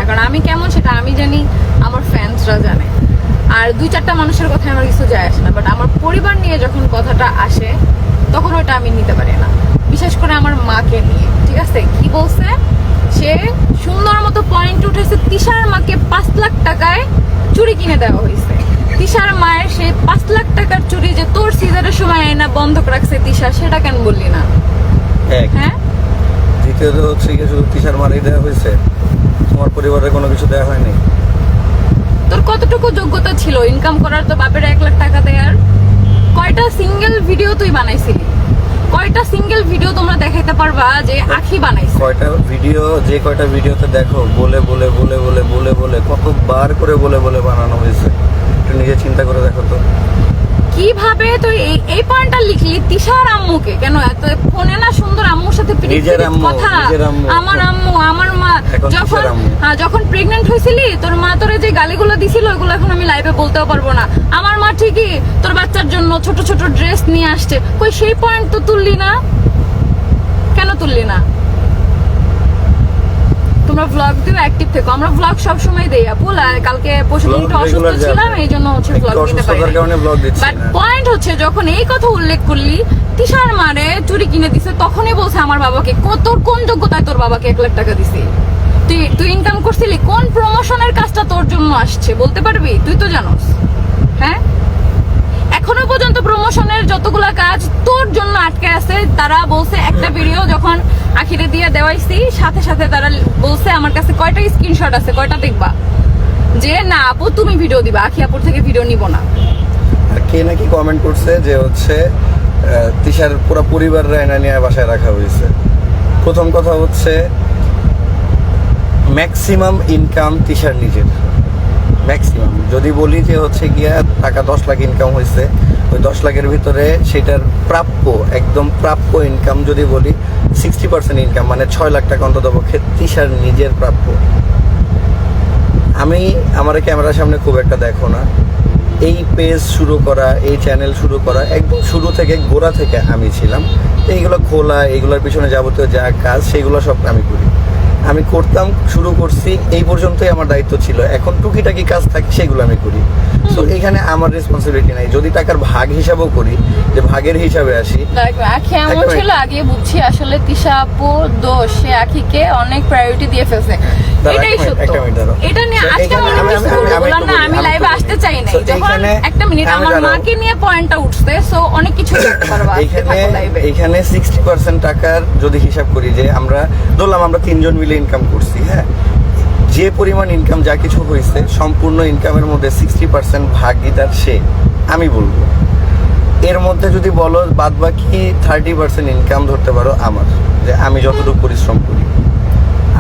কারণ আমি কেমন সেটা আমি জানি, আমার ফ্যান্সরা জানে। আর 2-4টা মানুষের কথা আমার কিছু যায় আসে না, বাট আমার পরিবার নিয়ে যখন কথাটা আসে তখন ওটা আমি নিতে পারি না। বিশেষ করে আমার মাকে নিয়ে, ঠিক আছে? কি বলছে সে, সুন্দর মতো পয়েন্ট উঠেছে, তিশার মাকে 5 লাখ টাকায় চুরি কিনে দেওয়া হয়েছে। তিশার মায়ের সেই 5 লাখ টাকার চুরি যে তোর সিজারের সময় আয়না বন্ধক রাখছে তিশা, সেটা কেন বললি না? হ্যাঁ, দ্বিতীয়ত হচ্ছে কি, শুধু তিশার মারই দেওয়া হয়েছে, তোমার পরিবারের কোনো কিছু দেওয়া হয়নি? তোর কতটুকু যোগ্যতা ছিল ইনকাম করার? তো বাপের 1 লাখ টাকা দেয়ার। কয়টা সিঙ্গেল ভিডিও তুই বানাইছিলি? কয়টা সিঙ্গেল ভিডিও তোমরা দেখাইতে পারবা যে আখি বানাইছে? কয়টা ভিডিও, যে কয়টা ভিডিওতে দেখো বলে বলে বলে বলে বলে বলে কতবার করে বলে বলে বানানো হয়েছে, একটু নিজে চিন্তা করে দেখো তো। কিভাবে তুই এই পয়েন্টটা লিখলি তিশার আম্মুকে? কেন এত ফোনে না সুন্দর আম্মুর সাথে নিজের আম্মু, কথা? নিজের আম্মু, আমার আম্মু, আমার মা এখন যখন তিশার আম্মু। যখন প্রেগন্যান্ট হয়েছিলি তোর মা তোরে যে গালিগুলো দিছিল ওগুলো এখন আমি লাইভে বলতেও পারবো না। আমার মা ঠিকই তোর বাচ্চার জন্য ছোট ছোট ড্রেস নিয়ে আসছে, কই সেই পয়েন্ট তো তুললি না? কেন তুললি না? তোমরা ব্লগ দিও, অ্যাক্টিভ থেকো। আমরা ব্লগ সব সময় দেই আপু। কালকে পরশুদিন একটু অসুস্থ ছিলাম, এই জন্য হচ্ছে ব্লগ দিতে পারি না। বাট পয়েন্ট হচ্ছে যখন এই কথা উল্লেখ করলি তিশার মারে চুরি কিনে দিছে, তখনই বলছে আমার বাবাকে। তোর কোন যোগ্যতায় তোর বাবাকে 1 লাখ টাকা দিছি? তুই ইনকাম করছিলি? কোন প্রমোশনের কাজটা তোর জন্য আসছে বলতে পারবি? তুই তো জানোস। হ্যাঁ, এখনো পর্যন্ত প্রমোশনের যতগুলা কাজ তোর জন্য আটকে আছে। তারা বলছে একটা ভিডিও যখন আখিরে দিয়ে দেওয়াইছি, সাথে সাথে তারা বলছে আমার কাছে কয়টা স্ক্রিনশট আছে, কয়টা দেখবা, যে না আপু তুমি ভিডিও দিবা, আখি আপুর থেকে ভিডিও নিব না। আর কে নাকি কমেন্ট করছে যে হচ্ছে তিশার পুরো পরিবার রায়না নিয়ে বাসায় রাখা হয়েছে। প্রথম কথা হচ্ছে ম্যাক্সিমাম ইনকাম তিশার নিজের, ম্যাক্সিমাম যদি বলি যে হচ্ছে গিয়া টাকা 10 লাখ ইনকাম হয়েছে, ওই 10 লাখের ভিতরে সেটার প্রাপ্য, একদম প্রাপ্য ইনকাম যদি বলি 60% ইনকাম, মানে 6 লাখ টাকা অন্তত পক্ষে তিশার নিজের প্রাপ্য। আমি আমার ক্যামেরার সামনে খুব একটা দেখো না, এই পেজ শুরু করা, এই চ্যানেল শুরু করা একদম শুরু থেকে, গোড়া থেকে আমি ছিলাম। এইগুলো খোলা, এইগুলোর পিছনে যাবতীয় যা কাজ সেগুলো সব আমি করি, আমি করতাম, শুরু করছি, এই পর্যন্তই আমার দায়িত্ব ছিল। এখন টুকিটাকি কাজ থাকে সেগুলো আমি করি। তো এখানে আমার রেসপন্সিবিলিটি নাই। যদি টাকার ভাগ হিসাবও করি, যে ভাগের হিসাবে আসি, আখি এমন ছিল আগে বুঝছি আসলে তিশা আপু দোষ, সে আখিকে অনেক প্রায়োরিটি দিয়ে ফেলছে, এটাই সত্য। এটা নিয়ে আজকে অনেক কিছু বললাম না, আমি লাইভে আসতে চাই নাই। যখন একটা মিনিট আমার মাকে নিয়ে পয়েন্টটা উঠছে, সো অনেক কিছু করতে পারবা। এখানে 60% টাকার যদি হিসাব করি, যে আমরা ধরলাম আমরা 3 জন মিলে ইনকাম করছি, হ্যাঁ, যে পরিমাণ ইনকাম যা কিছু হয়েছে সম্পূর্ণ ইনকামের মধ্যে 60% ভাগিদার সে, আমি বলবো। এর মধ্যে যদি বলো বাদ বাকি 30% ইনকাম ধরতে পারো আমার, যে আমি যতটুকু পরিশ্রম করি।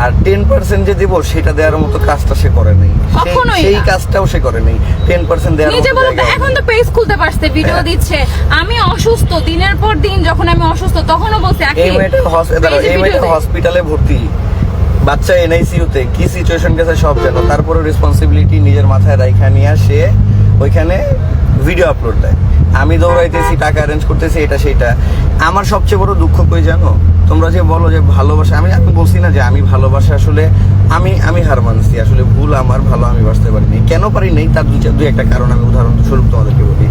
আর 10% যে দিব সেটা দেওয়ার মতো কাজটা সে করে নাই, সেই কাজটাও সে করে নাই। 10% দেওয়ার মতো এখন তো পেজ খুলতে পারছে, ভিডিও দিচ্ছে। আমি অসুস্থ, দিনের পর দিন যখন আমি অসুস্থ তখনও বলছি এই মেয়েটা হসপিটালে ভর্তি, বাচ্চা এনআইসিইউতে, কি সিচুয়েশন গেছে সব জানো। তারপরে রেসপন্সিবিলিটি নিজের মাথায় রাইখা নিয়ে সে ওইখানে ভিডিও আপলোড দেয়। আমি দৌড়াইতেছি, টাকা অ্যারেঞ্জ করতেছি, এটা সেটা। আমার সবচেয়ে বড় দুঃখ কই জানো? তোমরা যে বলো যে ভালোবাসা, আমি বলছি না যে আমি ভালোবাসা, আসলে আমি হার মানছি, আসলে ভুল আমার, ভালো আমি বাসতে পারিনি। কেন পারি নাই তার দুই একটা কারণ আমি উদাহরণস্বরূপ তোমাদেরকে বলি।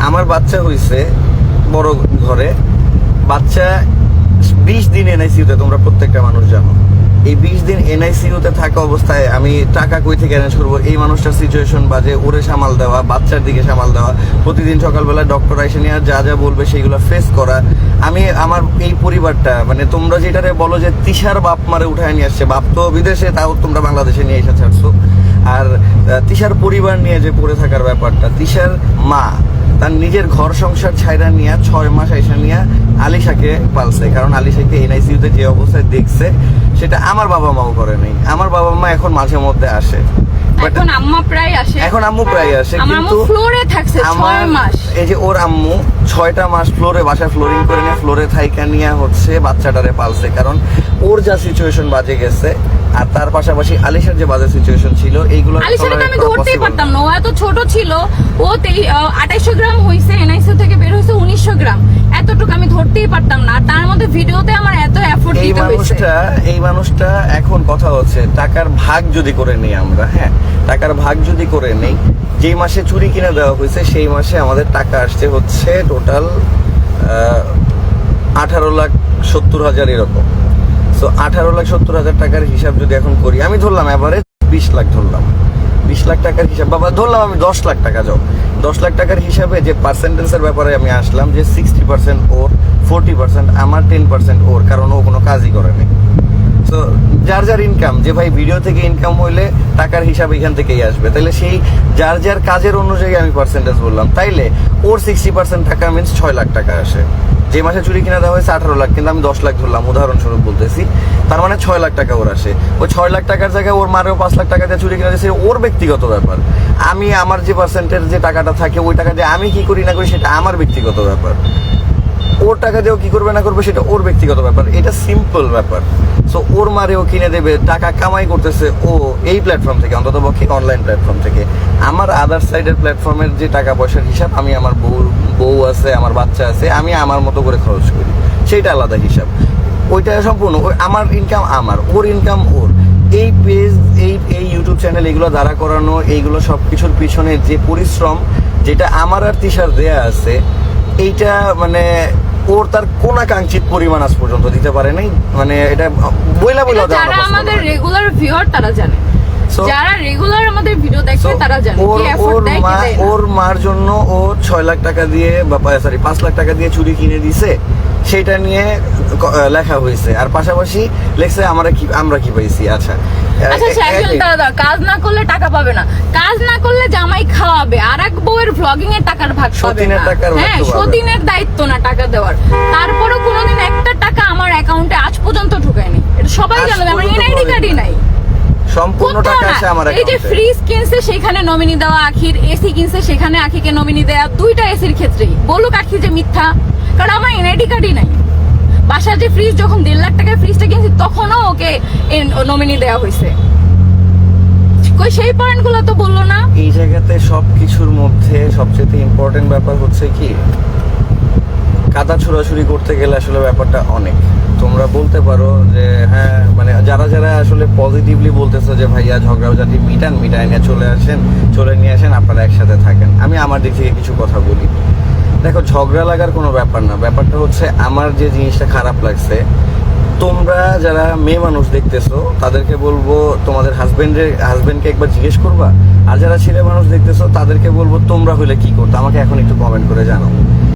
আমার বাচ্চা হয়েছে বড় ঘরে, বাচ্চা 20 দিন এনআইসিইউতে, তোমরা প্রত্যেকটা মানুষ জানো। এই 20 দিন এনআইসিইউতে থাকা অবস্থায় আমি টাকা কই থেকে অ্যারেঞ্জ করবো? এই মানুষটার সিচুয়েশন বাজে, ওরে সামাল দেওয়া, বাচ্চার দিকে সামাল দেওয়া, প্রতিদিন সকালবেলা ডক্টর এসে নিয়ে যা যা বলবে সেইগুলো ফেস করা। আমি আমার এই পরিবারটা, মানে তোমরা যেটারে বলো যে তিশার বাপ মারে উঠায় নিয়ে আসছে, বাপ তো বিদেশে, তাও তোমরা বাংলাদেশে নিয়ে এসে ছাড়ছো। আর তিশার পরিবার নিয়ে যে পড়ে থাকার ব্যাপারটা, তিশার মা তার নিজের ঘর সংসার ছাইরা নিয়ে 6 মাস আইসা নিয়ে আলিশাকে পালছে, কারণ আলিশাকে এনআইসিইউতে যে অবস্থায় দেখছে সেটা আমার বাবা মাও করে নাই। আমার বাবা মা এখন মাঝে মধ্যে আসে, এখন আম্মু প্রায় আসে, কিন্তু ফ্লোরে থাকছে 6 মাস। এই যে ওর আম্মু 6টা মাস ফ্লোরে, বাসায় ফ্লোরিং করে নিয়ে ফ্লোরে থাইকা নিয়ে হচ্ছে বাচ্চাটারে পালছে, কারণ ওর যা সিচুয়েশন বাজে গেছে। আর তার পাশাপাশি আলিশার যে বাজে সিচুয়েশন ছিল, এইগুলো আলিশারকে আমি ধরতেই পারতাম না, ও এত ছোট ছিল। ও 2800 গ্রাম হইছে, এনআইসিইউ থেকে বের হইছে 1900 গ্রাম, এতটুকু আমি ধরতেই পারতাম না। আর তার মধ্যে ভিডিওতে আমার এত এফোর্ট এই মানুষটা এখন কথা হচ্ছে টাকার ভাগ যদি করে নিই আমরা, হ্যাঁ টাকার ভাগ যদি করে নেই, যেই মাসে চুরি কিনে দেওয়া হয়েছে সেই মাসে আমাদের টাকা আসছে হচ্ছে টোটাল 18,70,000 এরকম। সো 18,70,000 টাকার হিসাব যদি এখন করি, আমি ধরলাম এভারেজ 20 লাখ ধরলাম, 20 লাখ টাকার হিসাব, বাবা ধরলাম আমি 10 লাখ টাকা যাও, 10 লাখ টাকার হিসাবে যে পার্সেন্টেজের ব্যাপারে আমি আসলাম যে 60% ওর, 40% আমার, 10% ওর, কারণ ও কোনো কাজই করেনি। তো যার যার ইনকাম, যে ভাই ভিডিও থেকে ইনকাম হইলে টাকার হিসাব এখান থেকেই আসবে, তাইলে সেই যার যার কাজের অনুযায়ী আমি পার্সেন্টেজ বললাম, তাইলে ওর 60% টাকা মিনস 6 লাখ টাকা আসে। যে মাসে চুরি কিনা দেওয়া হয়েছে 18 লাখ, কিন্তু আমি 10 লাখ ধরলাম উদাহরণস্বরূপ বলতেছি, তার মানে 6 লাখ টাকা ওর আসে। ওই 6 লাখ টাকার জায়গায় ওর মারেও 5 লাখ টাকা দিয়ে চুরি কিনা দিয়েছে, ওর ব্যক্তিগত ব্যাপার। আমি আমার যে পার্সেন্টের যে টাকাটা থাকে ওই টাকা দিয়ে আমি কি করি না করি সেটা আমার ব্যক্তিগত ব্যাপার, ওর টাকা দিয়েও কি করবে না করবে সেটা ওর ব্যক্তিগত ব্যাপার, এটা সিম্পল ব্যাপার। সো ওর মারেও কিনে দেবে, টাকা কামাই করতেছে ও এই প্ল্যাটফর্ম থেকে, অন্তত পক্ষে অনলাইন প্ল্যাটফর্ম থেকে। আমার আদার সাইডের প্ল্যাটফর্মের যে টাকা পয়সার হিসাব, আমি আমার বউ আছে, আমার বাচ্চা আছে, আমি আমার মতো করে খরচ করি, সেইটা আলাদা হিসাব। ওইটা সম্পূর্ণ আমার ইনকাম, আমার, ওর ইনকাম ওর। এই পেজ, এই ইউটিউব চ্যানেল, এগুলো দাঁড়া করানো, এইগুলো সব কিছুর পিছনে যে পরিশ্রম, যেটা আমার আর তিশার দেয়া আছে, এইটা মানে ওর তার কোনাকাঙ্ক্ষিত পরিমাণ আজ পর্যন্ত দিতে পারে নাই। মানে এটা বইলা যারা আমাদের রেগুলার ভিউয়ার তারা জানে, যারা রেগুলার আমাদের ভিডিও দেখে তারা জানে কি এফর্ট দেয় কি দেয় না। ওর মার জন্য ও 6 লাখ টাকা দিয়ে বা 5 লাখ টাকা দিয়ে চুরি কিনে দিছে, সেটা নিয়ে লেখা হয়েছে। আর পাশাপাশি লেখছে আমরা কি পাইছি। আচ্ছা একজন দাদা কাজ না করলে টাকা পাবে না, কাজ না করলে জামাই খাওয়াবে, আর এক বউয়ের ভ্লগিং এর টাকার ভাগ পাবে না। হ্যাঁ, সতীনের দায়িত্ব না টাকা দেওয়ার। তারপরও কোনোদিন একটা টাকা আমার অ্যাকাউন্টে আজ পর্যন্ত ঢুকায়নি, এটা সবাই জানে। আমার এনআইডি কার্ডই নাই, সম্পূর্ণ টাকা আসে আমার অ্যাকাউন্টে। এই যে ফ্রিজ কিনছে সেখানে নমিনি দেওয়া আখির, এসি কিনছে সেখানে আখিকে নমিনি দেয়া, দুইটা এসির ক্ষেত্রেই বলুক আখি যে মিথ্যা, কারণ আমার এনআইডি কার্ডই নাই। বাসার যে ফ্রিজ, যখন 1.5 লাখ টাকার ফ্রিজটা কিনছি তখনও ওকে নমিনি দেওয়া হয়েছে, কই সেই পয়েন্টগুলো তো বললো না। এই জায়গাতে সবকিছুর মধ্যে সবচেয়ে ইম্পর্টেন্ট ব্যাপার হচ্ছে কি, কাদা ছুড়াছুড়ি করতে গেলে আসলে ব্যাপারটা অনেক। তোমরা বলতে পারো যে হ্যাঁ, মানে যারা যারা আসলে পজিটিভলি বলতেছো যে ভাইয়া ঝগড়াঝাটি মিটায় নিয়ে চলে নিয়ে আসেন, আপনারা একসাথে থাকেন। আমি আমার দিক থেকে কিছু কথা বলি। দেখো, ঝগড়া লাগার কোনো ব্যাপার না, ব্যাপারটা হচ্ছে আমার যে জিনিসটা খারাপ লাগছে, তোমরা যারা মেয়ে মানুষ দেখতেছো তাদেরকে বলবো তোমাদের হাজবেন্ডকে একবার জিজ্ঞেস করবা, আর যারা ছেলে মানুষ দেখতেছো তাদেরকে বলবো তোমরা হইলে কি করতো, আমাকে এখন একটু কমেন্ট করে জানাও।